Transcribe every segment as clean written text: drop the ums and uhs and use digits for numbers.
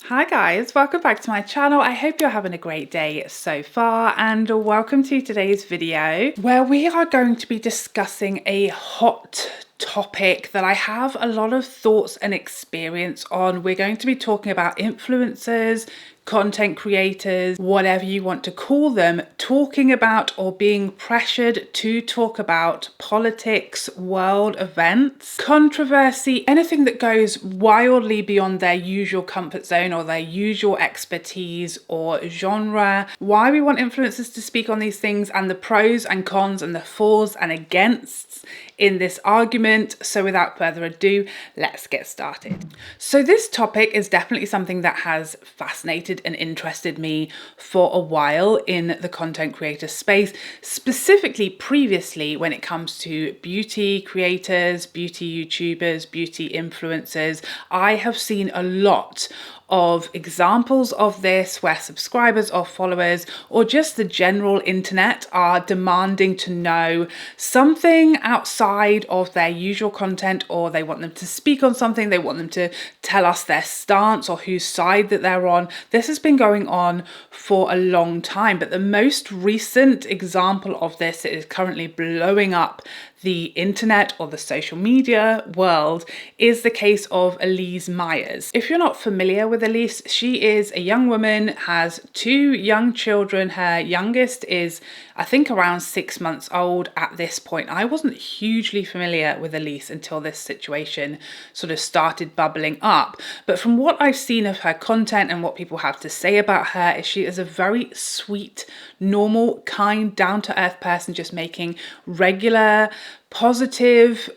Hi guys, welcome back to my channel. I hope you're having a great day so far, and welcome to today's video where we are going to be discussing a hot topic that I have a lot of thoughts and experience on. We're going to be talking about influencers, content creators, whatever you want to call them, talking about or being pressured to talk about politics, world events, controversy, anything that goes wildly beyond their usual comfort zone or their usual expertise or genre, why we want influencers to speak on these things, and the pros and cons and the fors and againsts in this argument. So without further ado, let's get started. So this topic is definitely something that has fascinated and interested me for a while in the content creator space, specifically previously when it comes to beauty creators, beauty YouTubers, beauty influencers. I have seen a lot of examples of this where subscribers or followers or just the general internet are demanding to know something outside of their usual content, or they want them to speak on something, they want them to tell us their stance or whose side that they're on. This has been going on for a long time, but the most recent example of this that is currently blowing up the internet or the social media world is the case of Elise Meers. If you're not familiar with Elise, she is a young woman, has 2 young children. Her youngest is, I think, around 6 months old at this point. I wasn't hugely familiar with Elise until this situation sort of started bubbling up. But from what I've seen of her content and what people have to say about her, she is a very sweet, normal, kind, down-to-earth person, just making regular, positive,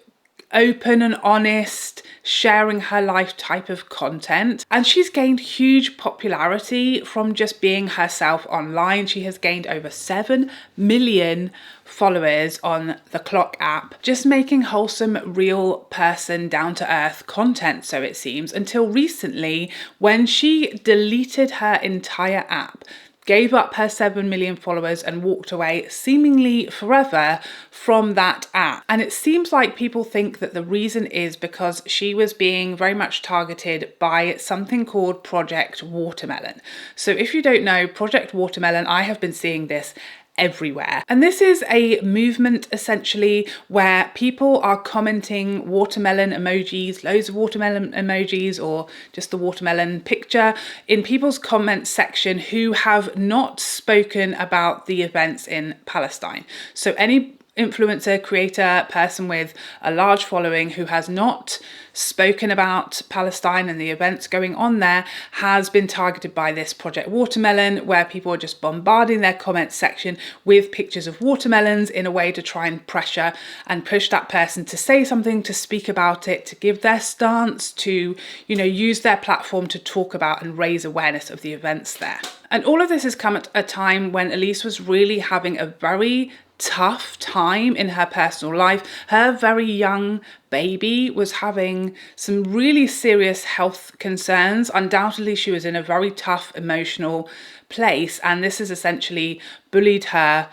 open and honest, sharing her life type of content. And she's gained huge popularity from just being herself online. She has gained over 7 million followers on the Clock app, just making wholesome, real person, down-to-earth content, so it seems, until recently when she deleted her entire app, gave up her 7 million followers and walked away seemingly forever from that app. And it seems like people think that the reason is because she was being very much targeted by something called Project Watermelon. So if you don't know, Project Watermelon, I have been seeing this everywhere. And this is a movement essentially where people are commenting watermelon emojis, loads of watermelon emojis, or just the watermelon picture in people's comment section who have not spoken about the events in Palestine. So any influencer, creator, person with a large following who has not spoken about Palestine and the events going on there has been targeted by this Project Watermelon, where people are just bombarding their comment section with pictures of watermelons in a way to try and pressure and push that person to say something, to speak about it, to give their stance, to, use their platform to talk about and raise awareness of the events there. And all of this has come at a time when Elise was really having a very tough time in her personal life. Her very young baby was having some really serious health concerns. Undoubtedly, she was in a very tough emotional place, and this has essentially bullied her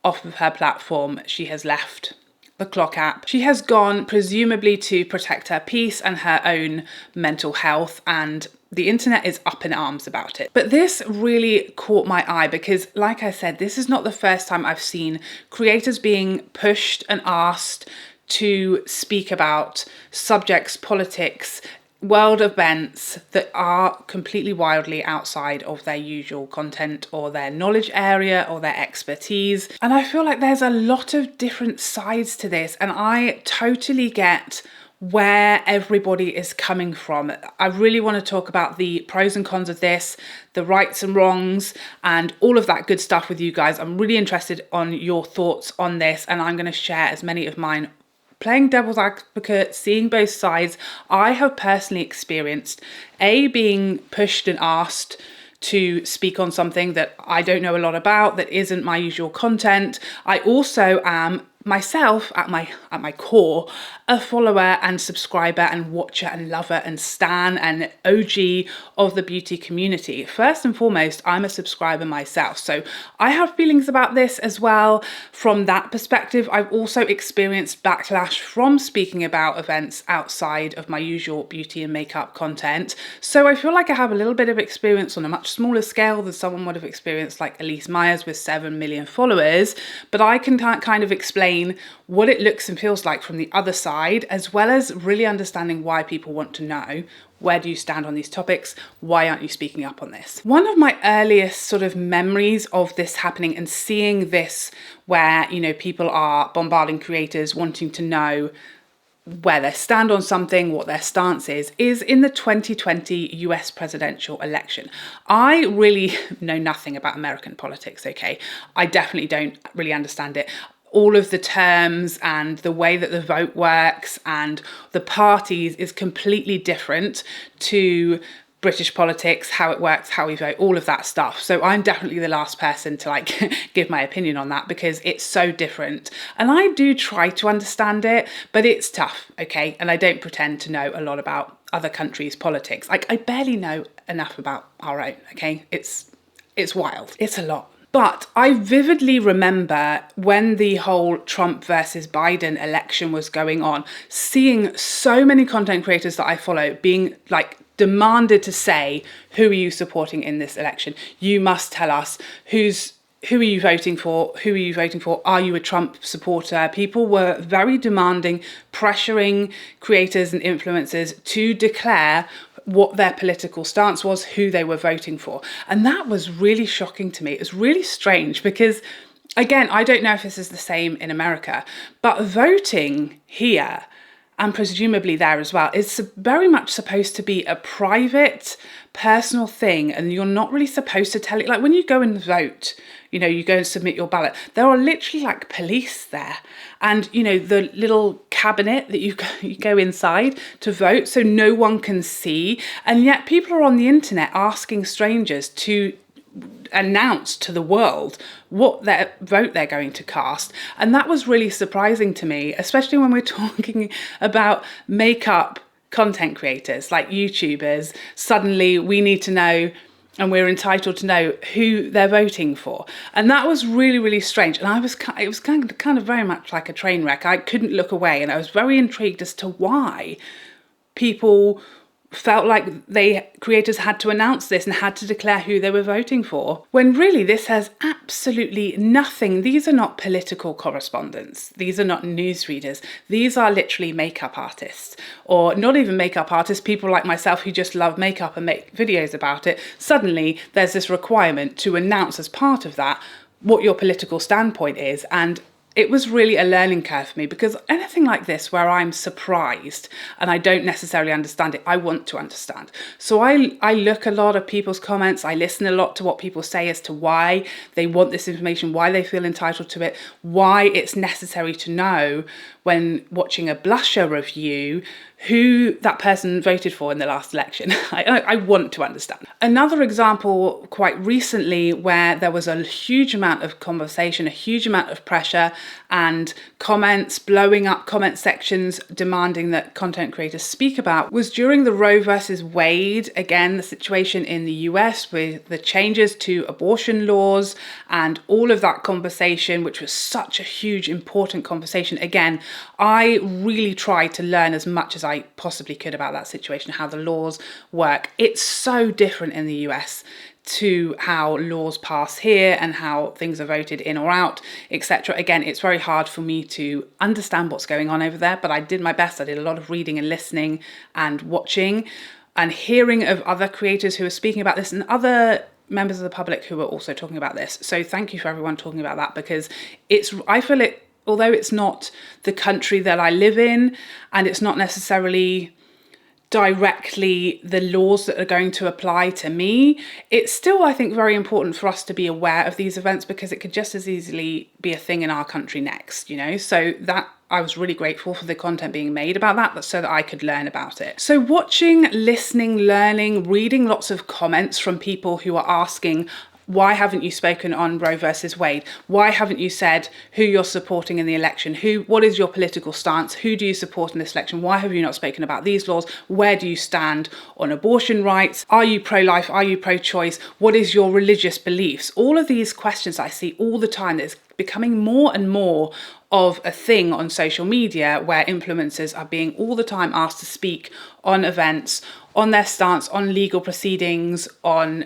off of her platform. She has left the Clock app. She has gone presumably to protect her peace and her own mental health, and the internet is up in arms about it. But this really caught my eye because, like I said, this is not the first time I've seen creators being pushed and asked to speak about subjects, politics, world events that are completely wildly outside of their usual content or their knowledge area or their expertise. And I feel like there's a lot of different sides to this, and I totally get where everybody is coming from. I really want to talk about the pros and cons of this, the rights and wrongs, and all of that good stuff with you guys. I'm really interested on your thoughts on this, and I'm going to share as many of mine. Playing devil's advocate, seeing both sides, I have personally experienced being pushed and asked to speak on something that I don't know a lot about, that isn't my usual content. I also am myself at my core, a follower and subscriber and watcher and lover and stan and OG of the beauty community. First and foremost, I'm a subscriber myself, so I have feelings about this as well. From that perspective, I've also experienced backlash from speaking about events outside of my usual beauty and makeup content, so I feel like I have a little bit of experience on a much smaller scale than someone would have experienced like Elise Meers with 7 million followers, but I can kind of explain what it looks and feels like from the other side, as well as really understanding why people want to know, where do you stand on these topics? Why aren't you speaking up on this? One of my earliest sort of memories of this happening and seeing this where, you know, people are bombarding creators wanting to know where they stand on something, what their stance is in the 2020 US presidential election. I really know nothing about American politics, okay? I definitely don't really understand it. All of the terms and the way that the vote works and the parties is completely different to British politics, how it works, how we vote, all of that stuff. So I'm definitely the last person to like give my opinion on that because it's so different. And I do try to understand it, but it's tough, okay? And I don't pretend to know a lot about other countries' politics. Like I barely know enough about our own, okay? It's wild. It's a lot. But I vividly remember when the whole Trump versus Biden election was going on, seeing so many content creators that I follow being like demanded to say, who are you supporting in this election? You must tell us who are you voting for? Who are you voting for? Are you a Trump supporter? People were very demanding, pressuring creators and influencers to declare what their political stance was, who they were voting for. And that was really shocking to me. It was really strange because, again, I don't know if this is the same in America, but voting here and presumably there as well is very much supposed to be a private, personal thing, and you're not really supposed to tell it. Like when you go and vote, you know, you go and submit your ballot, there are literally like police there, and you know, the little cabinet that you go inside to vote so no one can see, and yet people are on the internet asking strangers to announce to the world what their vote they're going to cast. And that was really surprising to me, especially when we're talking about makeup content creators like YouTubers. Suddenly we need to know, and we're entitled to know who they're voting for. And that was really, really strange. And it was kind of very much like a train wreck. I couldn't look away, and I was very intrigued as to why people felt like creators had to announce this and had to declare who they were voting for, when really this has absolutely nothing. These are not political correspondents. These are not newsreaders. These are literally makeup artists, or not even makeup artists, people like myself who just love makeup and make videos about it. Suddenly there's this requirement to announce as part of that what your political standpoint is. And it was really a learning curve for me, because anything like this where I'm surprised and I don't necessarily understand it, I want to understand. So I look a lot at people's comments, I listen a lot to what people say as to why they want this information, why they feel entitled to it, why it's necessary to know when watching a blusher review who that person voted for in the last election. I want to understand. Another example quite recently where there was a huge amount of conversation, a huge amount of pressure and comments, blowing up comment sections demanding that content creators speak about, was during the Roe versus Wade, again, the situation in the US with the changes to abortion laws and all of that conversation, which was such a huge, important conversation. Again, I really tried to learn as much as I possibly could about that situation, how the laws work. It's so different in the US to how laws pass here and how things are voted in or out, etc. Again, it's very hard for me to understand what's going on over there, but I did my best. I did a lot of reading and listening and watching and hearing of other creators who are speaking about this and other members of the public who are also talking about this. So thank you for everyone talking about that, because I feel it, although it's not the country that I live in and it's not necessarily directly the laws that are going to apply to me, it's still, I think, very important for us to be aware of these events, because it could just as easily be a thing in our country next, you know? So that, I was really grateful for the content being made about that so that I could learn about it. So watching, listening, learning, reading lots of comments from people who are asking Why haven't you spoken on Roe versus Wade? Why haven't you said who you're supporting in the election? What is your political stance? Who do you support in this election? Why have you not spoken about these laws? Where do you stand on abortion rights? Are you pro-life? Are you pro-choice? What is your religious beliefs? All of these questions I see all the time. That's becoming more and more of a thing on social media, where influencers are being all the time asked to speak on events, on their stance, on legal proceedings, on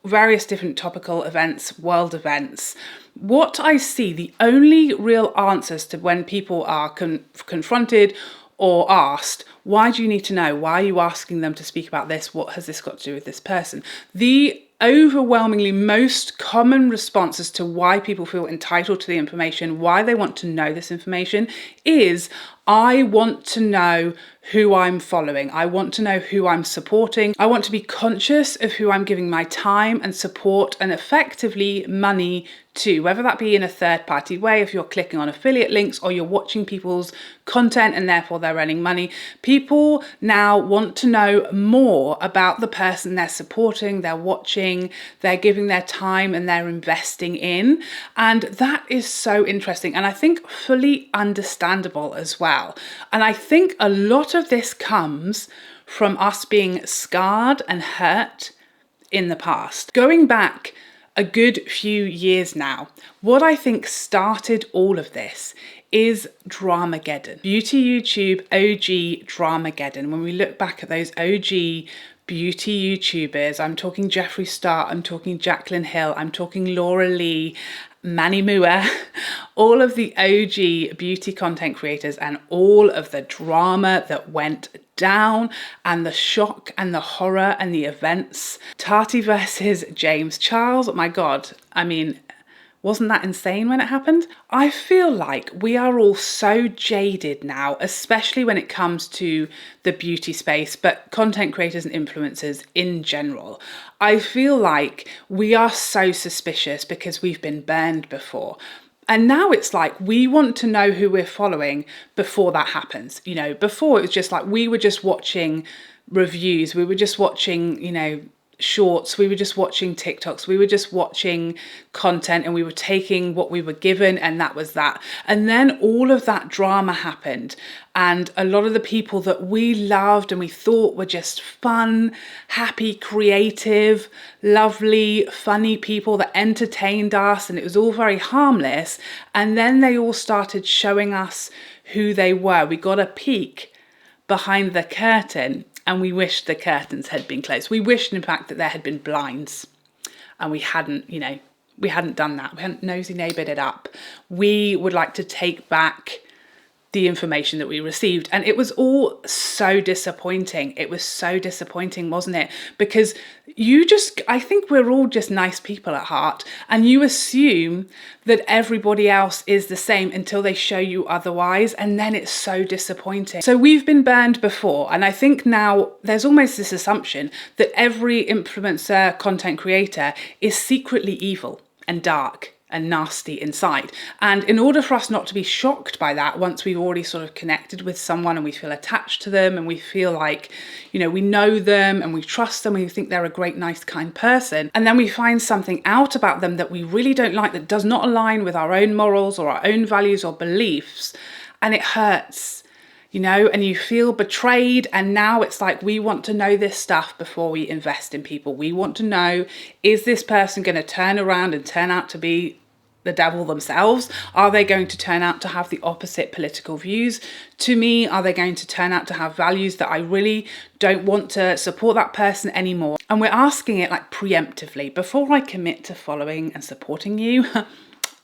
various different topical events, world events. What I see, the only real answers to when people are confronted or asked, why do you need to know? Why are you asking them to speak about this? What has this got to do with this person? The overwhelmingly most common response as to why people feel entitled to the information, why they want to know this information, is I want to know who I'm following. I want to know who I'm supporting. I want to be conscious of who I'm giving my time and support and effectively money to, whether that be in a third party way, if you're clicking on affiliate links or you're watching people's content and therefore they're earning money. People now want to know more about the person they're supporting, they're watching, they're giving their time and they're investing in. And that is so interesting, and I think fully understandable as well. And I think a lot of this comes from us being scarred and hurt in the past. Going back a good few years now, what I think started all of this is Dramageddon. Beauty YouTube OG Dramageddon. When we look back at those OG beauty YouTubers, I'm talking Jeffree Star, I'm talking Jaclyn Hill, I'm talking Laura Lee, Manny Mua, all of the OG beauty content creators, and all of the drama that went down and the shock and the horror and the events. Tati versus James Charles, my God, I mean, wasn't that insane when it happened? I feel like we are all so jaded now, especially when it comes to the beauty space, but content creators and influencers in general. I feel like we are so suspicious because we've been burned before. And now it's like we want to know who we're following before that happens. You know, before it was just like we were just watching reviews, we were just watching, you know, shorts, we were just watching TikToks, we were just watching content, and we were taking what we were given, and that was that. And then all of that drama happened, and a lot of the people that we loved and we thought were just fun, happy, creative, lovely, funny people that entertained us, and it was all very harmless, and then they all started showing us who they were. We got a peek behind the curtain, and we wished the curtains had been closed. We wished, in fact, that there had been blinds, and we hadn't, you know, we hadn't done that. We hadn't nosy neighboured it up. We would like to take back the information that we received. And it was all so disappointing. It was so disappointing, wasn't it? Because I think we're all just nice people at heart, and you assume that everybody else is the same until they show you otherwise, and then it's so disappointing. So we've been burned before, and I think now there's almost this assumption that every influencer, content creator is secretly evil and dark and nasty inside. And in order for us not to be shocked by that, once we've already sort of connected with someone and we feel attached to them and we feel like, you know, we know them and we trust them and we think they're a great, nice, kind person, and then we find something out about them that we really don't like, that does not align with our own morals or our own values or beliefs, and it hurts. You know, and you feel betrayed, and now it's like we want to know this stuff before we invest in people. We want to know, is this person going to turn around and turn out to be the devil themselves? Are they going to turn out to have the opposite political views to me? Are they going to turn out to have values that I really don't want to support that person anymore? And we're asking it like preemptively, before I commit to following and supporting you,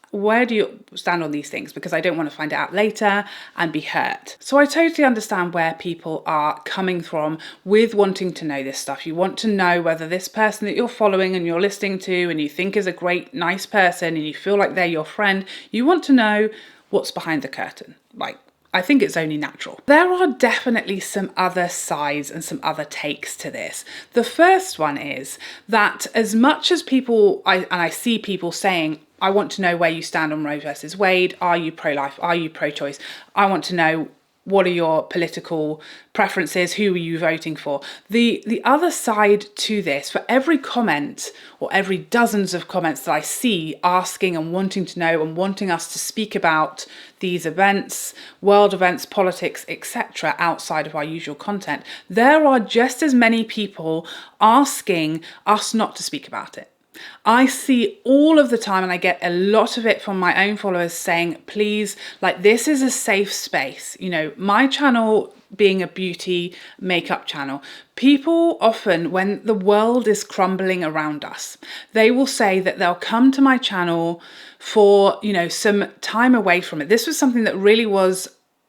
where do you stand on these things? Because I don't want to find out later and be hurt. So I totally understand where people are coming from with wanting to know this stuff. You want to know whether this person that you're following and you're listening to and you think is a great, nice person and you feel like they're your friend, you want to know what's behind the curtain. Like, I think it's only natural. There are definitely some other sides and some other takes to this. The first one is that as much as people, I see people saying, I want to know where you stand on Roe versus Wade. Are you pro-life? Are you pro-choice? I want to know what are your political preferences? Who are you voting for? The other side to this, for every comment or every dozens of comments that I see asking and wanting to know and wanting us to speak about these events, world events, politics, etc., outside of our usual content, there are just as many people asking us not to speak about it. I see all of the time, and I get a lot of it from my own followers saying, please, like, this is a safe space. You know, my channel being a beauty makeup channel, people often, when the world is crumbling around us, they will say that they'll come to my channel for, you know, some time away from it. This was something that really was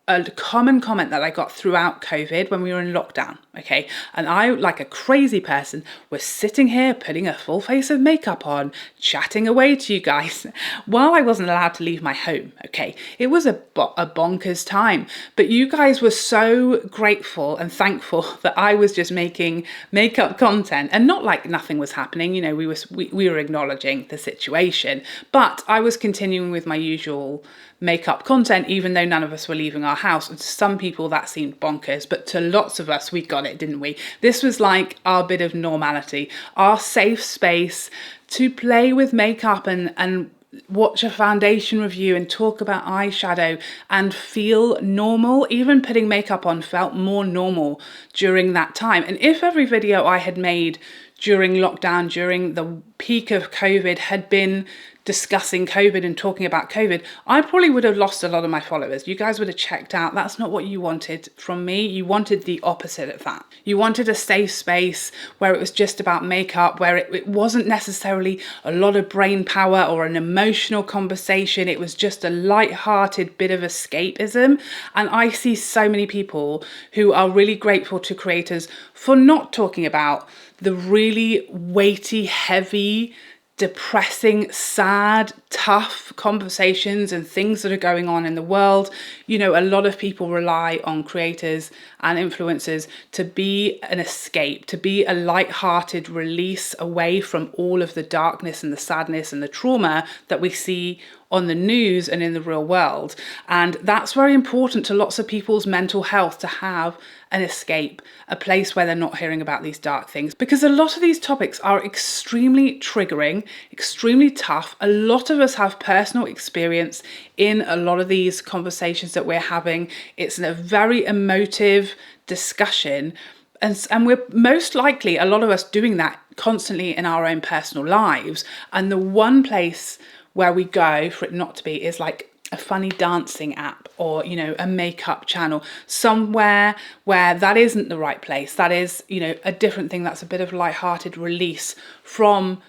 a common comment that I got throughout COVID when we were in lockdown, okay? And I, like a crazy person, was sitting here putting a full face of makeup on, chatting away to you guys while I wasn't allowed to leave my home, okay? It was a bonkers time, but you guys were so grateful and thankful that I was just making makeup content, and not like nothing was happening, you know, we were acknowledging the situation, but I was continuing with my usual makeup content, even though none of us were leaving our house. And to some people that seemed bonkers, but to lots of us, we got it, didn't we? This was like our bit of normality, our safe space to play with makeup and watch a foundation review and talk about eyeshadow and feel normal. Even putting makeup on felt more normal during that time. And if every video I had made during lockdown, during the peak of COVID, had been discussing COVID and talking about COVID, I probably would have lost a lot of my followers. You guys would have checked out. That's not what you wanted from me. You wanted the opposite of that. You wanted a safe space where it was just about makeup, where it wasn't necessarily a lot of brain power or an emotional conversation. It was just a light-hearted bit of escapism. And I see so many people who are really grateful to creators for not talking about the really weighty, heavy, depressing, sad, tough conversations and things that are going on in the world. You know, a lot of people rely on creators and influencers to be an escape, to be a light-hearted release away from all of the darkness and the sadness and the trauma that we see on the news and in the real world. And that's very important to lots of people's mental health, to have an escape, a place where they're not hearing about these dark things, because a lot of these topics are extremely triggering, extremely tough. A lot of us have personal experience in a lot of these conversations that we're having. It's a very emotive discussion, and we're most likely, a lot of us, doing that constantly in our own personal lives. And the one place where we go for it not to be is like a funny dancing app, or, you know, a makeup channel, somewhere where that isn't the right place. That is, you know, a different thing. That's a bit of light-hearted release from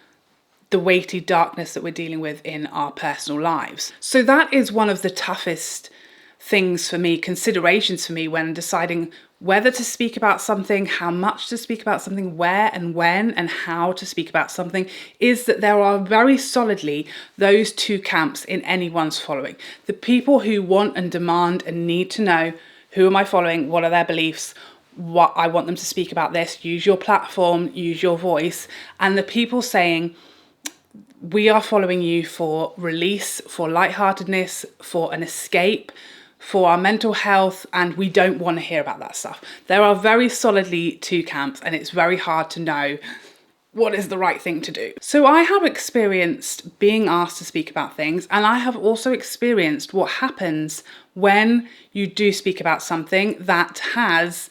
the weighty darkness that we're dealing with in our personal lives. So that is one of the toughest things for me, considerations for me, when deciding whether to speak about something, how much to speak about something, where and when and how to speak about something, is that there are very solidly those two camps in anyone's following. The people who want and demand and need to know, who am I following, what are their beliefs, what I want them to speak about this, use your platform, use your voice. And the people saying, we are following you for release, for lightheartedness, for an escape, for our mental health, and we don't want to hear about that stuff. There are very solidly two camps, and it's very hard to know what is the right thing to do. So I have experienced being asked to speak about things, and I have also experienced what happens when you do speak about something that has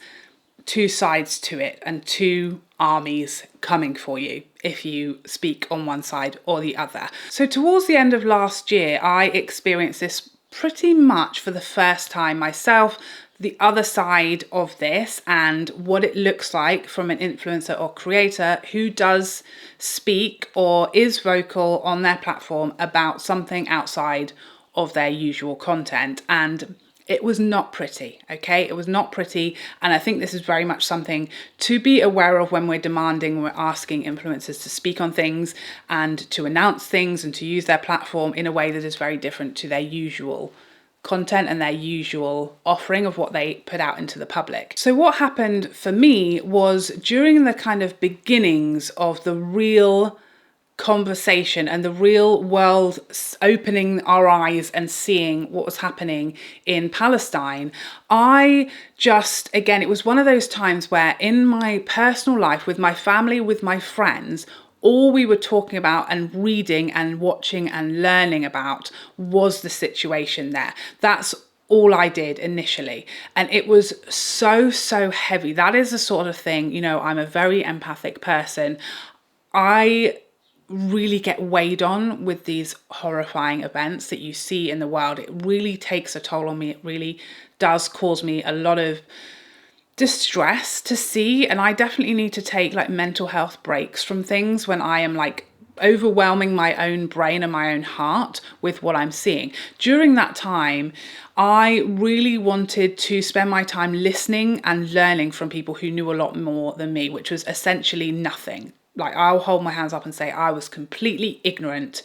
two sides to it and two armies coming for you if you speak on one side or the other. So towards the end of last year, I experienced this pretty much for the first time myself, the other side of this and what it looks like from an influencer or creator who does speak or is vocal on their platform about something outside of their usual content. And it was not pretty, okay? It was not pretty. And I think this is very much something to be aware of when we're demanding, when we're asking influencers to speak on things and to announce things and to use their platform in a way that is very different to their usual content and their usual offering of what they put out into the public. So what happened for me was during the kind of beginnings of the real conversation and the real world opening our eyes and seeing what was happening in Palestine, I just, again, it was one of those times where in my personal life, with my family, with my friends, all we were talking about and reading and watching and learning about was the situation there. That's all I did initially. And it was so heavy. That is the sort of thing, you know, I'm a very empathic person. I really get weighed on with these horrifying events that you see in the world. It really takes a toll on me. It really does cause me a lot of distress to see, and I definitely need to take like mental health breaks from things when I am like overwhelming my own brain and my own heart with what I'm seeing. During that time, I really wanted to spend my time listening and learning from people who knew a lot more than me, which was essentially nothing. Like, I'll hold my hands up and say I was completely ignorant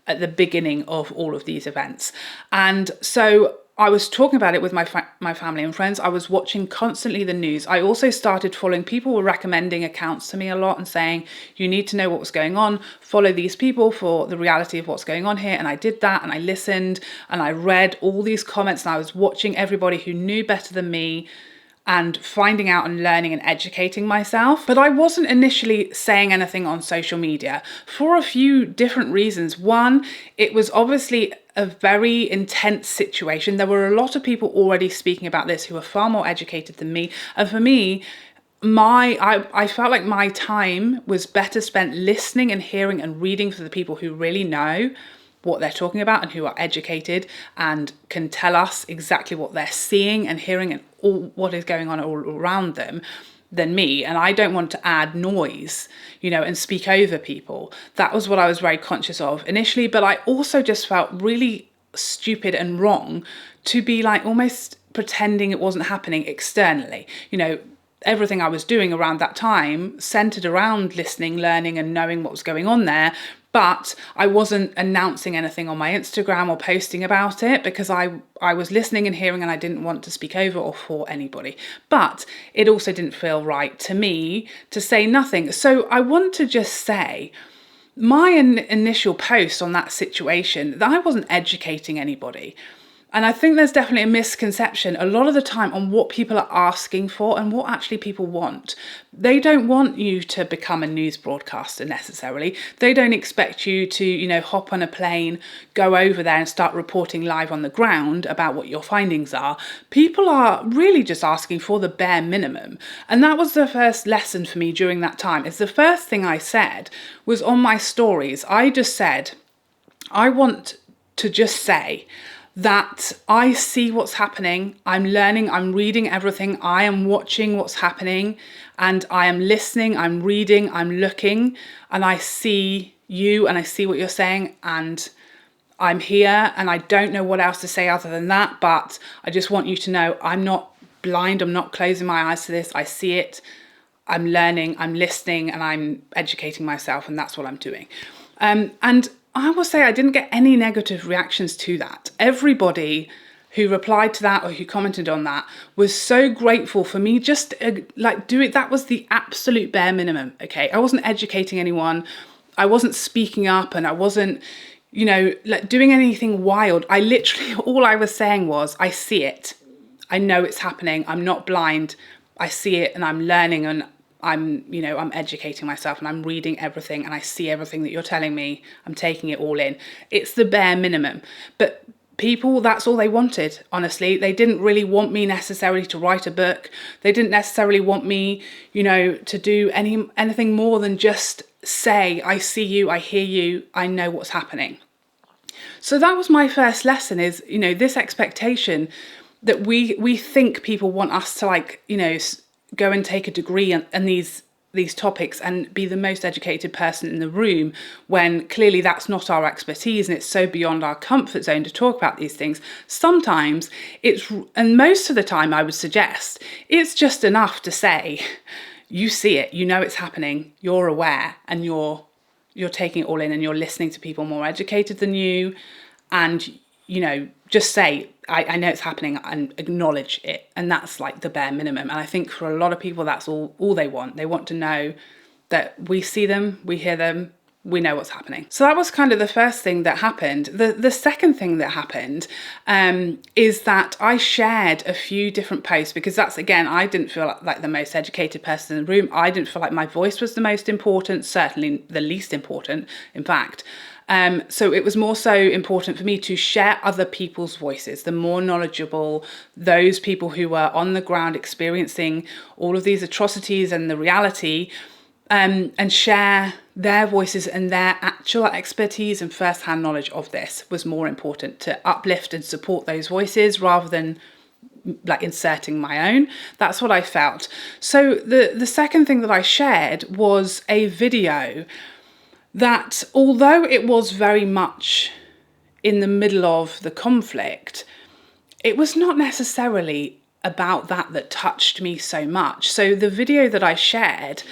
at the beginning of all of these events. And so I was talking about it with my family and friends. I was watching constantly the news. I also started following, people were recommending accounts to me a lot and saying, you need to know what was going on, follow these people for the reality of what's going on here. And I did that, and I listened and I read all these comments, and I was watching everybody who knew better than me and finding out and learning and educating myself. But I wasn't initially saying anything on social media for a few different reasons. One, it was obviously a very intense situation. There were a lot of people already speaking about this who are far more educated than me. And for me, I felt like my time was better spent listening and hearing and reading for the people who really know what they're talking about and who are educated and can tell us exactly what they're seeing and hearing and all what is going on all around them than me. And I don't want to add noise, you know, and speak over people. That was what I was very conscious of initially, but I also just felt really stupid and wrong to be like almost pretending it wasn't happening externally. You know, everything I was doing around that time centered around listening, learning, and knowing what was going on there. But I wasn't announcing anything on my Instagram or posting about it because I was listening and hearing, and I didn't want to speak over or for anybody. But it also didn't feel right to me to say nothing. So I want to just say, my initial post on that situation, that I wasn't educating anybody. And I think there's definitely a misconception a lot of the time on what people are asking for and what actually people want. They don't want you to become a news broadcaster necessarily. They don't expect you to, you know, hop on a plane, go over there and start reporting live on the ground about what your findings are. People are really just asking for the bare minimum. And that was the first lesson for me during that time. It's the first thing I said was on my stories. I just said, I want to just say that I see what's happening, I'm learning, I'm reading everything, I am watching what's happening, and I am listening, I'm reading, I'm looking, and I see you and I see what you're saying, and I'm here, and I don't know what else to say other than that, but I just want you to know I'm not blind, I'm not closing my eyes to this, I see it, I'm learning, I'm listening, and I'm educating myself, and that's what I'm doing. And I will say I didn't get any negative reactions to that. Everybody who replied to that or who commented on that was so grateful for me just like do it. That was the absolute bare minimum, okay? I wasn't educating anyone. I wasn't speaking up, and I wasn't, you know, like doing anything wild. I literally, all I was saying was, I see it. I know it's happening. I'm not blind. I see it, and I'm learning, and I'm educating myself, and I'm reading everything, and I see everything that you're telling me. I'm taking it all in. It's the bare minimum. But people, that's all they wanted, honestly. They didn't really want me necessarily to write a book. They didn't necessarily want me, you know, to do anything more than just say, I see you, I hear you, I know what's happening. So that was my first lesson, is, you know, this expectation that we think people want us to, like, you know, go and take a degree in these topics and be the most educated person in the room, when clearly that's not our expertise and it's so beyond our comfort zone to talk about these things. Sometimes and most of the time I would suggest, it's just enough to say, you see it, you know it's happening, you're aware, and you're taking it all in, and you're listening to people more educated than you, and, you know, just say, I know it's happening, and acknowledge it. And that's like the bare minimum. And I think for a lot of people, that's all they want. They want to know that we see them, we hear them, we know what's happening. So that was kind of the first thing that happened. The second thing that happened is that I shared a few different posts, because that's, again, I didn't feel like the most educated person in the room. I didn't feel like my voice was the most important, certainly the least important, in fact. So it was more so important for me to share other people's voices, the more knowledgeable, those people who were on the ground experiencing all of these atrocities and the reality, and share their voices and their actual expertise and first-hand knowledge of this was more important, to uplift and support those voices rather than like inserting my own. That's what I felt. So the second thing that I shared was a video that, although it was very much in the middle of the conflict, it was not necessarily about that touched me so much. So the video that I shared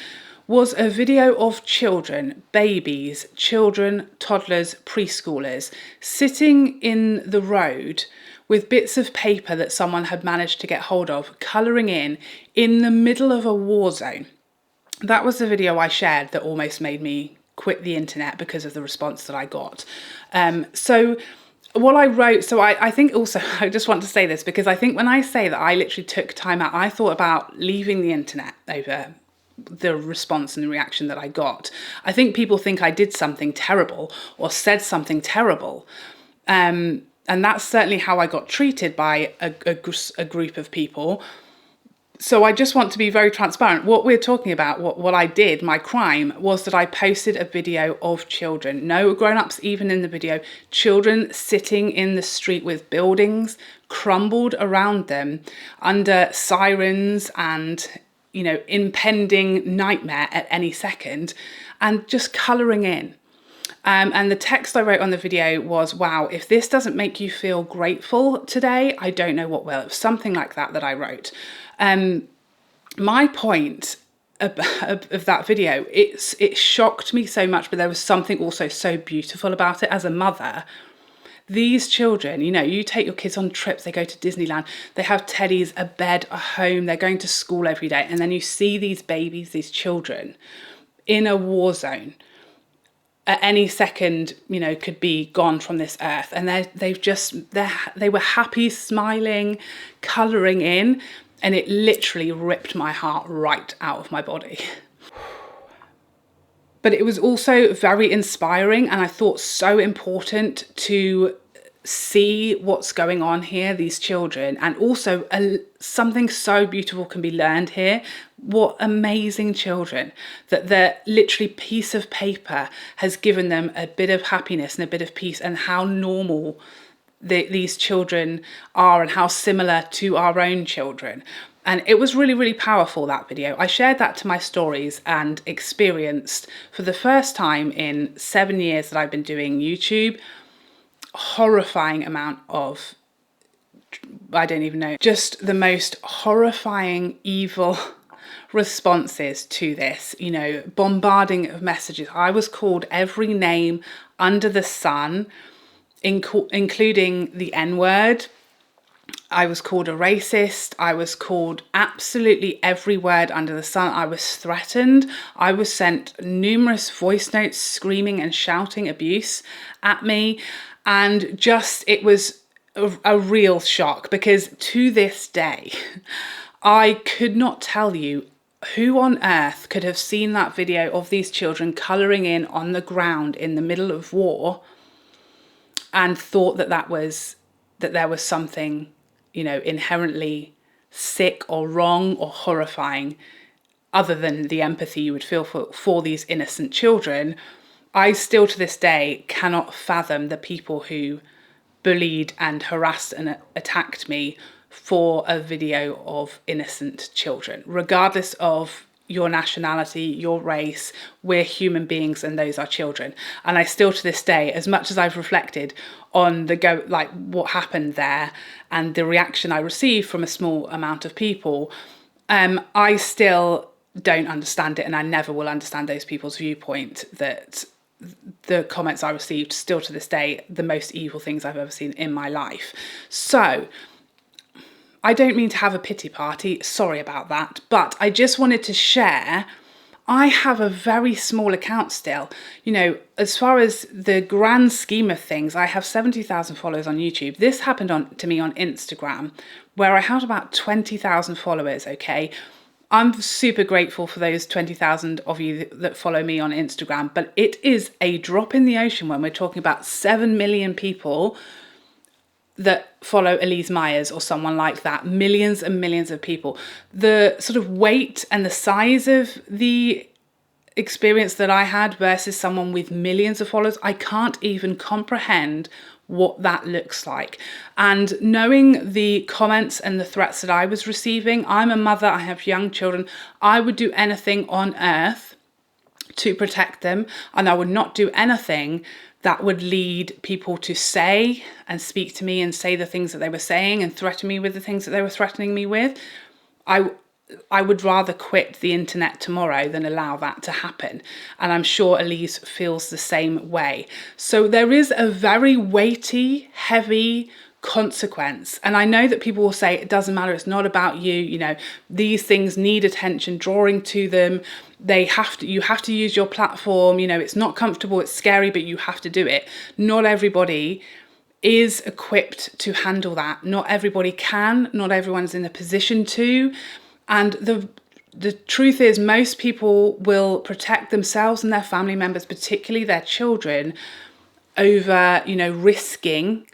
was a video of children, babies, children, toddlers, preschoolers, sitting in the road with bits of paper that someone had managed to get hold of, colouring in the middle of a war zone. That was the video I shared that almost made me quit the internet because of the response that I got. So what I wrote, so I think also, I just want to say this, because I think when I say that I literally took time out, I thought about leaving the internet over the response and the reaction that I got. I think people think I did something terrible or said something terrible. And that's certainly how I got treated by a group of people. So I just want to be very transparent. What we're talking about, what I did, my crime, was that I posted a video of children, no grown-ups even in the video, children sitting in the street with buildings crumbled around them under sirens and, you know, impending nightmare at any second, and just colouring in. And the text I wrote on the video was, wow, if this doesn't make you feel grateful today, I don't know what will. It was something like that I wrote. My point of that video, it shocked me so much, but there was something also so beautiful about it as a mother. These children, you know, you take your kids on trips, they go to Disneyland, they have teddies, a bed, a home, they're going to school every day. And then you see these babies, these children in a war zone. At any second, you know, could be gone from this earth. And they were happy, smiling, colouring in. And it literally ripped my heart right out of my body. But it was also very inspiring, and I thought so important to see what's going on here, these children, and also something so beautiful can be learned here. What amazing children, that the literally piece of paper has given them a bit of happiness and a bit of peace, and how normal these children are and how similar to our own children. And it was really, really powerful, that video. I shared that to my stories and experienced, for the first time in 7 years that I've been doing YouTube, horrifying amount of, I don't even know, just the most horrifying, evil responses to this, you know, bombarding of messages. I was called every name under the sun, including the N-word. I was called a racist. I was called absolutely every word under the sun. I was threatened. I was sent numerous voice notes screaming and shouting abuse at me. And just, it was a real shock, because to this day, I could not tell you who on earth could have seen that video of these children colouring in on the ground in the middle of war and thought that there was something, you know, inherently sick or wrong or horrifying, other than the empathy you would feel for these innocent children. I still to this day cannot fathom the people who bullied and harassed and attacked me for a video of innocent children. Regardless of your nationality, your race, we're human beings and those are children. And I still to this day, as much as I've reflected on what happened there and the reaction I received from a small amount of people, I still don't understand it, and I never will understand those people's viewpoint, that the comments I received, still to this day, the most evil things I've ever seen in my life. So I don't mean to have a pity party, sorry about that, but I just wanted to share I have a very small account still. You know, as far as the grand scheme of things, I have 70,000 followers on YouTube. This happened to me on Instagram, where I had about 20,000 followers, okay? I'm super grateful for those 20,000 of you that follow me on Instagram, but it is a drop in the ocean when we're talking about 7 million people that follow Elise Meers or someone like that, millions and millions of people. The sort of weight and the size of the experience that I had versus someone with millions of followers, I can't even comprehend what that looks like. And knowing the comments and the threats that I was receiving, I'm a mother, I have young children, I would do anything on earth to protect them, and I would not do anything that would lead people to say and speak to me and say the things that they were saying and threaten me with the things that they were threatening me with. I would rather quit the internet tomorrow than allow that to happen. And I'm sure Elise feels the same way. So there is a very weighty, heavy consequence. And I know that people will say, it doesn't matter, it's not about you, you know, these things need attention, drawing to them. You have to use your platform, you know, it's not comfortable, it's scary, but you have to do it. Not everybody is equipped to handle that. Not everybody can, not everyone's in a position to. And the truth is, most people will protect themselves and their family members, particularly their children, over, you know, risking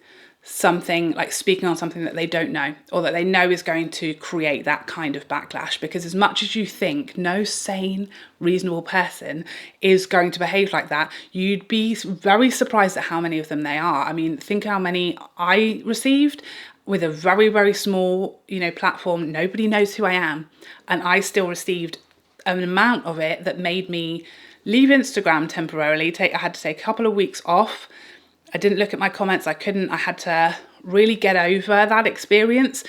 something like speaking on something that they don't know or that they know is going to create that kind of backlash. Because as much as you think no sane, reasonable person is going to behave like that, you'd be very surprised at how many of them they are. I mean, think how many I received with a very, very small, you know, platform. Nobody knows who I am. And I still received an amount of it that made me leave Instagram temporarily. I had to take a couple of weeks off. I didn't look at my comments. I had to really get over that experience.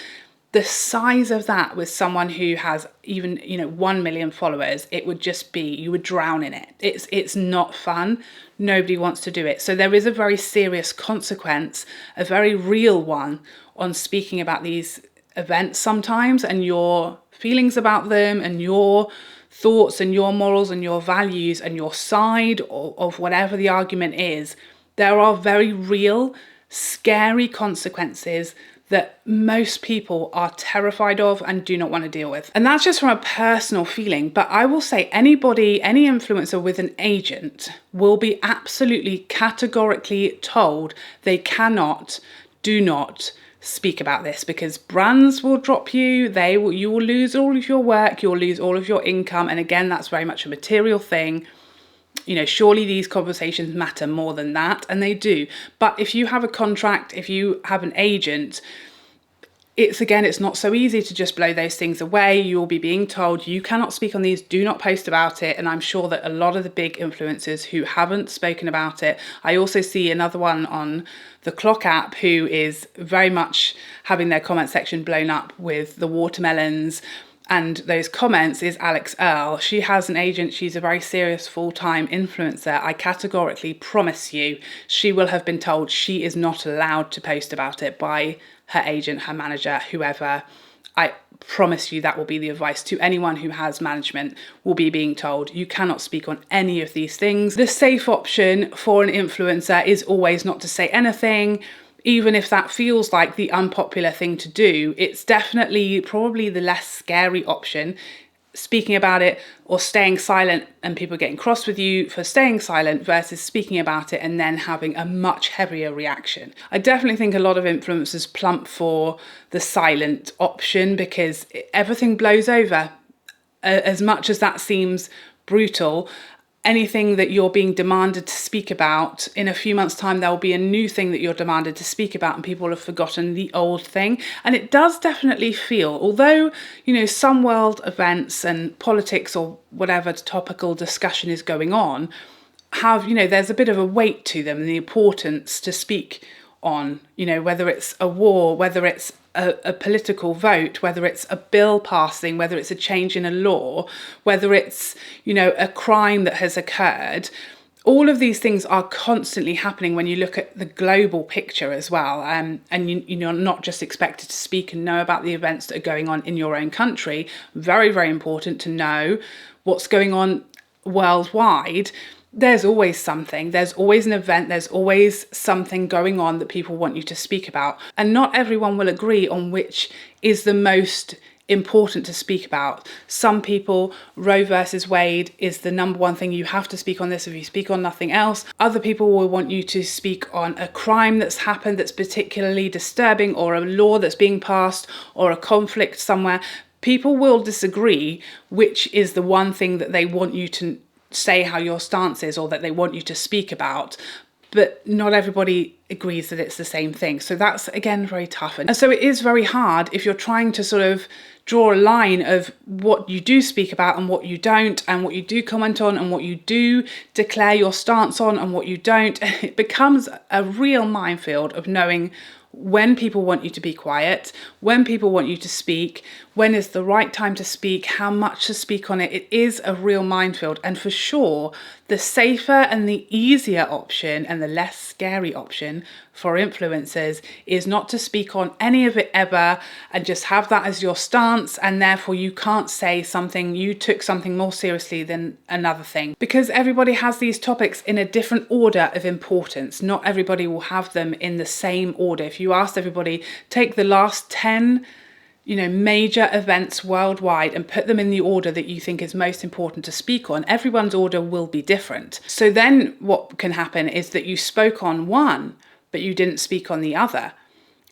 The size of that with someone who has even, you know, 1 million followers, it would just be, you would drown in it. It's not fun. Nobody wants to do it. So there is a very serious consequence, a very real one, on speaking about these events sometimes and your feelings about them and your thoughts and your morals and your values and your side of whatever the argument is. There are very real, scary consequences that most people are terrified of and do not want to deal with. And that's just from a personal feeling. But I will say anybody, any influencer with an agent will be absolutely categorically told they cannot, do not speak about this, because brands will drop you, you will lose all of your work, you'll lose all of your income. And again, that's very much a material thing. You know, surely these conversations matter more than that, and they do. But if you have a contract, if you have an agent, it's not so easy to just blow those things away. You'll be being told you cannot speak on these, do not post about it. And I'm sure that a lot of the big influencers who haven't spoken about it, I also see another one on the Clock app who is very much having their comment section blown up with the watermelons. And those comments is Alex Earl. She has an agent. She's a very serious full-time influencer. I categorically promise you, she will have been told she is not allowed to post about it by her agent, her manager, whoever. I promise you that will be the advice to anyone who has management, will be being told you cannot speak on any of these things. The safe option for an influencer is always not to say anything. Even if that feels like the unpopular thing to do, it's definitely probably the less scary option, speaking about it or staying silent and people getting cross with you for staying silent versus speaking about it and then having a much heavier reaction. I definitely think a lot of influencers plump for the silent option because everything blows over. As much as that seems brutal, anything that you're being demanded to speak about, in a few months' time, there will be a new thing that you're demanded to speak about and people have forgotten the old thing. And it does definitely feel, although, you know, some world events and politics or whatever topical discussion is going on, there's a bit of a weight to them and the importance to speak on, you know, whether it's a war, whether it's a political vote, whether it's a bill passing, whether it's a change in a law, whether it's, you know, a crime that has occurred. All of these things are constantly happening when you look at the global picture as well. And you're not just expected to speak and know about the events that are going on in your own country. Very, very important to know what's going on worldwide, there's always something, there's always an event, there's always something going on that people want you to speak about. And not everyone will agree on which is the most important to speak about. Some people, Roe versus Wade is the number one thing, you have to speak on this if you speak on nothing else. Other people will want you to speak on a crime that's happened that's particularly disturbing, or a law that's being passed, or a conflict somewhere. People will disagree which is the one thing that they want you to say how your stance is, or that they want you to speak about, but not everybody agrees that it's the same thing. So that's, again, very tough. And so it is very hard if you're trying to sort of draw a line of what you do speak about and what you don't, and what you do comment on and what you do declare your stance on and what you don't. It becomes a real minefield of knowing when people want you to be quiet, when people want you to speak, when is the right time to speak, how much to speak on it. It is a real minefield. And for sure, the safer and the easier option and the less scary option for influencers is not to speak on any of it ever and just have that as your stance, and therefore you can't say something, you took something more seriously than another thing. Because everybody has these topics in a different order of importance. Not everybody will have them in the same order. If you asked everybody, take the last 10 major events worldwide and put them in the order that you think is most important to speak on, everyone's order will be different. So then what can happen is that you spoke on one, but you didn't speak on the other.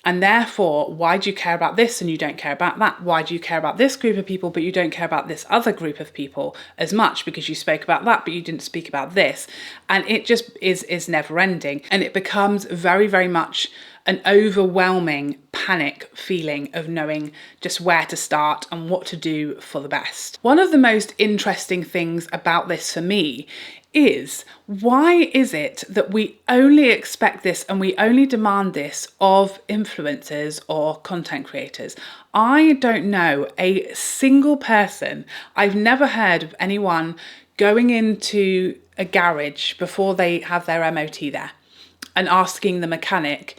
And therefore, why do you care about this and you don't care about that? Why do you care about this group of people, but you don't care about this other group of people as much? Because you spoke about that, but you didn't speak about this. And it just is never ending. And it becomes very, very much an overwhelming panic feeling of knowing just where to start and what to do for the best. One of the most interesting things about this for me is, why is it that we only expect this and we only demand this of influencers or content creators? I don't know a single person, I've never heard of anyone going into a garage before they have their MOT there and asking the mechanic,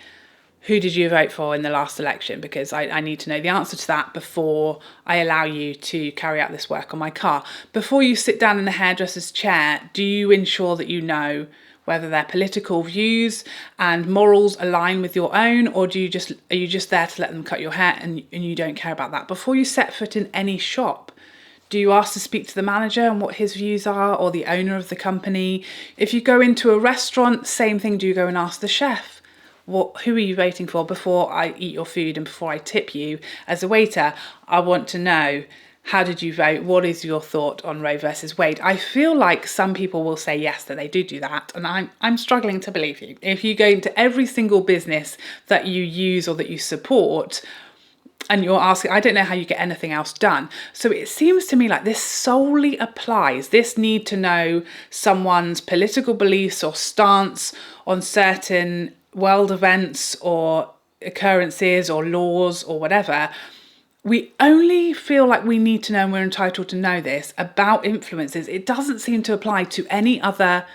who did you vote for in the last election? Because I need to know the answer to that before I allow you to carry out this work on my car. Before you sit down in the hairdresser's chair, do you ensure that you know whether their political views and morals align with your own, or are you just there to let them cut your hair and you don't care about that? Before you set foot in any shop, do you ask to speak to the manager and what his views are, or the owner of the company? If you go into a restaurant, same thing, do you go and ask the chef? Who are you voting for before I eat your food and before I tip you as a waiter? I want to know, how did you vote? What is your thought on Roe versus Wade? I feel like some people will say yes, that they do that, and I'm struggling to believe you. If you go into every single business that you use or that you support, and you're asking, I don't know how you get anything else done. So it seems to me like this solely applies, this need to know someone's political beliefs or stance on certain world events or occurrences or laws or whatever. We only feel like we need to know, and we're entitled to know this about influencers. It doesn't seem to apply to any other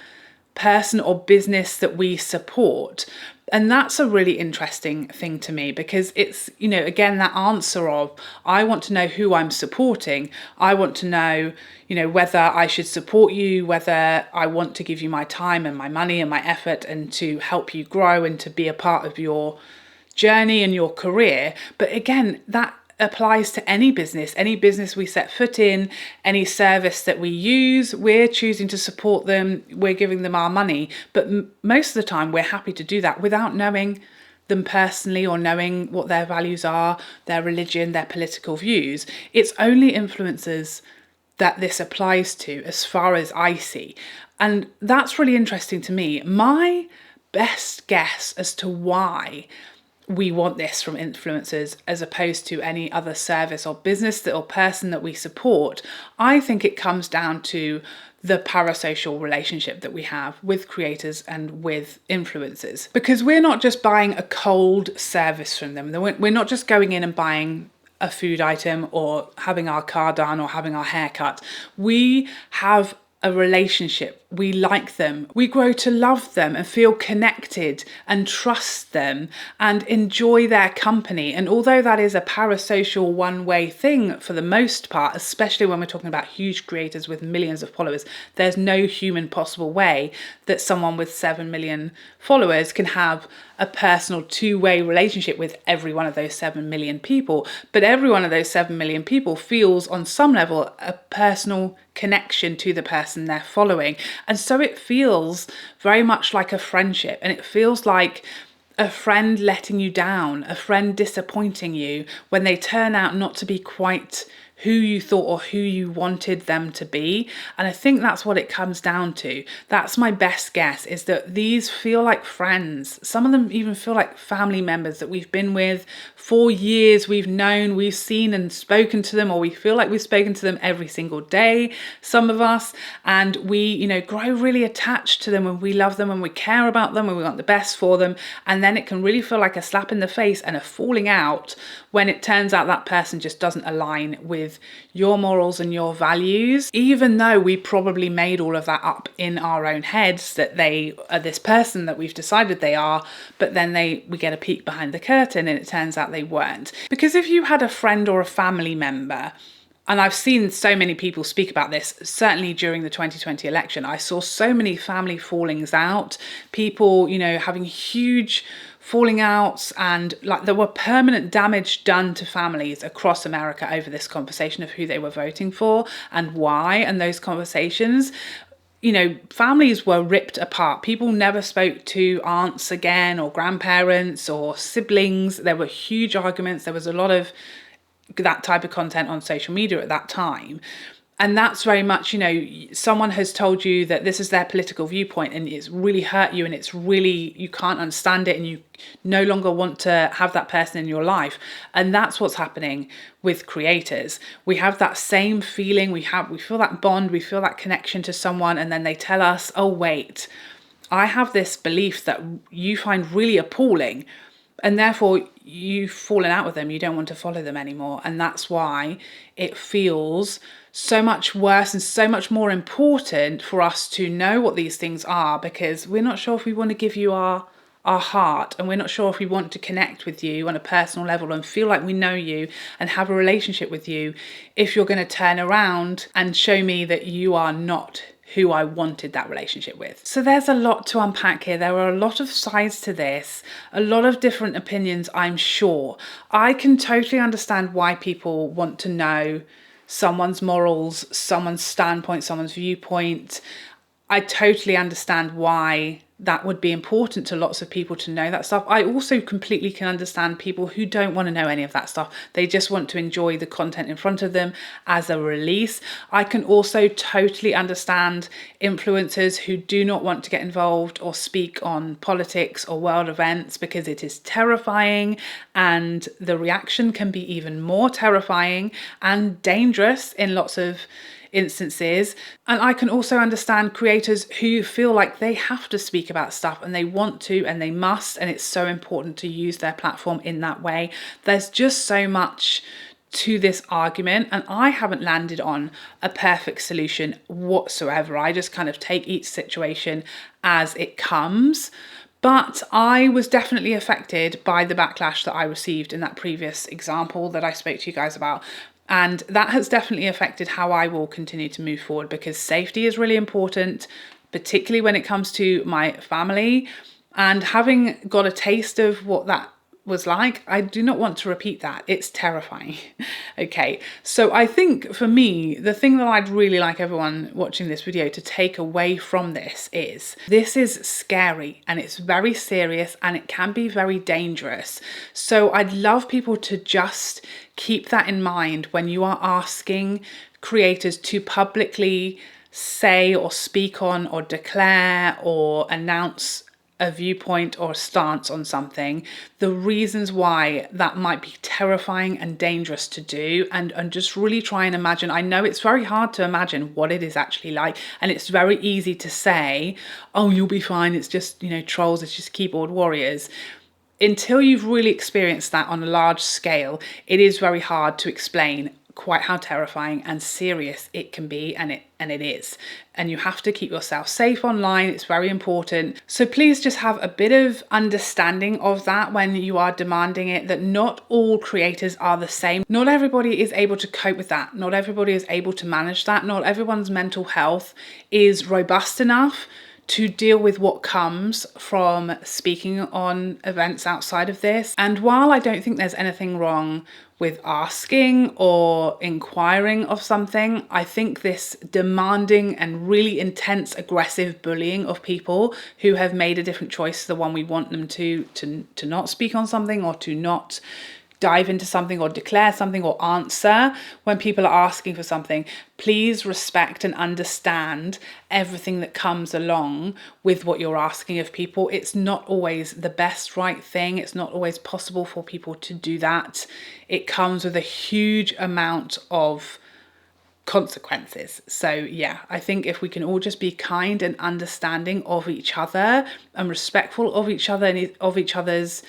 person or business that we support. And that's a really interesting thing to me, because it's, again, that answer of, I want to know who I'm supporting. I want to know, whether I should support you, whether I want to give you my time and my money and my effort and to help you grow and to be a part of your journey and your career. But again, that applies to any business we set foot in, any service that we use, we're choosing to support them, we're giving them our money. But most of the time we're happy to do that without knowing them personally or knowing what their values are, their religion, their political views. It's only influencers that this applies to, as far as I see. And that's really interesting to me. My best guess as to why we want this from influencers as opposed to any other service or business or person that we support, I think it comes down to the parasocial relationship that we have with creators and with influencers. Because we're not just buying a cold service from them. We're not just going in and buying a food item or having our car done or having our hair cut. We have a relationship. We like them. We grow to love them and feel connected and trust them and enjoy their company. And although that is a parasocial one-way thing for the most part, especially when we're talking about huge creators with millions of followers, there's no human possible way that someone with 7 million followers can have a personal two-way relationship with every one of those 7 million people. But every one of those 7 million people feels on some level a personal connection to the person they're following. And so it feels very much like a friendship, and it feels like a friend letting you down, a friend disappointing you when they turn out not to be quite who you thought or who you wanted them to be. And I think that's what it comes down to. That's my best guess, is that these feel like friends. Some of them even feel like family members that we've been with for years, we've known, we've seen and spoken to them, or we feel like we've spoken to them every single day, some of us, and we, you know, grow really attached to them, and we love them and we care about them and we want the best for them. And then it can really feel like a slap in the face and a falling out when it turns out that person just doesn't align with your morals and your values, even though we probably made all of that up in our own heads that they are this person that we've decided they are, but then we get a peek behind the curtain and it turns out they weren't. Because if you had a friend or a family member, and I've seen so many people speak about this, certainly during the 2020 election, I saw so many family fallings out, people, you know, having huge falling outs, and like there were permanent damage done to families across America over this conversation of who they were voting for and why. And those conversations, you know, families were ripped apart. People never spoke to aunts again, or grandparents or siblings. There were huge arguments. There was a lot of that type of content on social media at that time. And that's very much, you know, someone has told you that this is their political viewpoint and it's really hurt you, and it's really, you can't understand it, and you no longer want to have that person in your life. And that's what's happening with creators. We have that same feeling, we feel that bond, we feel that connection to someone, and then they tell us, oh wait, I have this belief that you find really appalling, and therefore you've fallen out with them, you don't want to follow them anymore. And that's why it feels so much worse and so much more important for us to know what these things are, because we're not sure if we want to give you our heart, and we're not sure if we want to connect with you on a personal level and feel like we know you and have a relationship with you, if you're going to turn around and show me that you are not who I wanted that relationship with. So there's a lot to unpack here. There are a lot of sides to this, a lot of different opinions, I'm sure. I can totally understand why people want to know someone's morals, someone's standpoint, someone's viewpoint. I totally understand why that would be important to lots of people to know that stuff. I also completely can understand people who don't want to know any of that stuff. They just want to enjoy the content in front of them as a release. I can also totally understand influencers who do not want to get involved or speak on politics or world events because it is terrifying, and the reaction can be even more terrifying and dangerous in lots of instances. And I can also understand creators who feel like they have to speak about stuff, and they want to, and they must, and it's so important to use their platform in that way. There's just so much to this argument, and I haven't landed on a perfect solution whatsoever. I just kind of take each situation as it comes. But I was definitely affected by the backlash that I received in that previous example that I spoke to you guys about. And that has definitely affected how I will continue to move forward, because safety is really important, particularly when it comes to my family. And having got a taste of what that was like, I do not want to repeat that. It's terrifying. Okay, so I think for me, the thing that I'd really like everyone watching this video to take away from this is scary, and it's very serious, and it can be very dangerous. So I'd love people to just keep that in mind when you are asking creators to publicly say or speak on or declare or announce a viewpoint or a stance on something, the reasons why that might be terrifying and dangerous to do, and just really try and imagine. I know it's very hard to imagine what it is actually like, and it's very easy to say, oh, you'll be fine, it's just, you know, trolls, it's just keyboard warriors. Until you've really experienced that on a large scale, it is very hard to explain. quite how terrifying and serious it can be, and it is. And you have to keep yourself safe online. It's very important. So please just have a bit of understanding of that when you are demanding it, that not all creators are the same. Not everybody is able to cope with that. Not everybody is able to manage that. Not everyone's mental health is robust enough to deal with what comes from speaking on events outside of this. And while I don't think there's anything wrong with asking or inquiring of something, I think this demanding and really intense aggressive bullying of people who have made a different choice to the one we want them to not speak on something, or to not dive into something, or declare something, or answer when people are asking for something. Please respect and understand everything that comes along with what you're asking of people. It's not always the best right thing. It's not always possible for people to do that. It comes with a huge amount of consequences. So yeah, I think if we can all just be kind and understanding of each other and respectful of each other and of each other's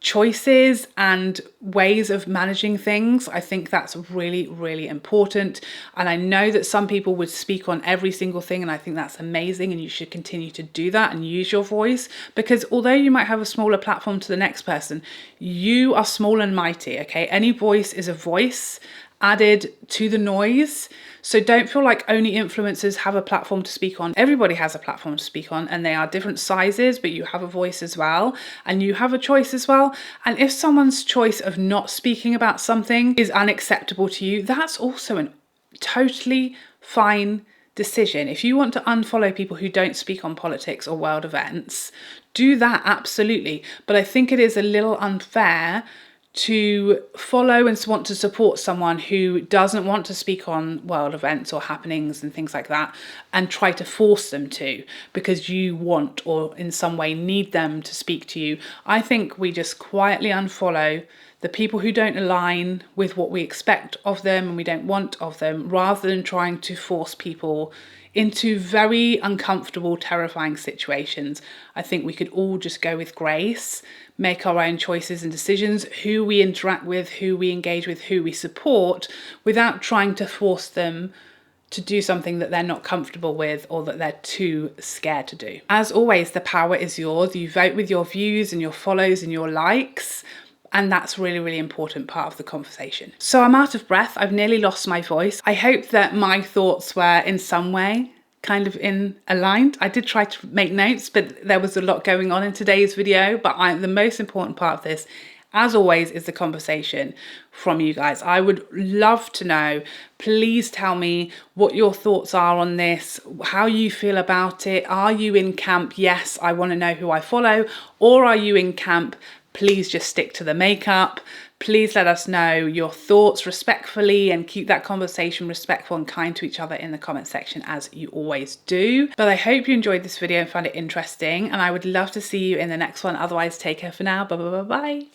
choices and ways of managing things, I think that's really, really important. And I know that some people would speak on every single thing, and I think that's amazing, and you should continue to do that and use your voice, because although you might have a smaller platform to the next person, you are small and mighty, okay? Any voice is a voice added to the noise. So don't feel like only influencers have a platform to speak on. Everybody has a platform to speak on, and they are different sizes, but you have a voice as well, and you have a choice as well. And if someone's choice of not speaking about something is unacceptable to you, that's also a totally fine decision. If you want to unfollow people who don't speak on politics or world events, do that, absolutely. But I think it is a little unfair to follow and want to support someone who doesn't want to speak on world events or happenings and things like that, and try to force them to because you want or in some way need them to speak to you. I think we just quietly unfollow the people who don't align with what we expect of them and we don't want of them, rather than trying to force people into very uncomfortable, terrifying situations. I think we could all just go with grace, make our own choices and decisions, who we interact with, who we engage with, who we support, without trying to force them to do something that they're not comfortable with or that they're too scared to do. As always, the power is yours. You vote with your views and your follows and your likes. And that's really, really important part of the conversation. So I'm out of breath. I've nearly lost my voice. I hope that my thoughts were in some way kind of aligned. I did try to make notes, but there was a lot going on in today's video. But the most important part of this, as always, is the conversation from you guys. I would love to know. Please tell me what your thoughts are on this, how you feel about it. Are you in camp, yes, I want to know who I follow? Or are you in camp, please just stick to the makeup? Please let us know your thoughts respectfully, and keep that conversation respectful and kind to each other in the comment section, as you always do. But I hope you enjoyed this video and found it interesting, and I would love to see you in the next one. Otherwise, take care for now. Bye bye bye bye.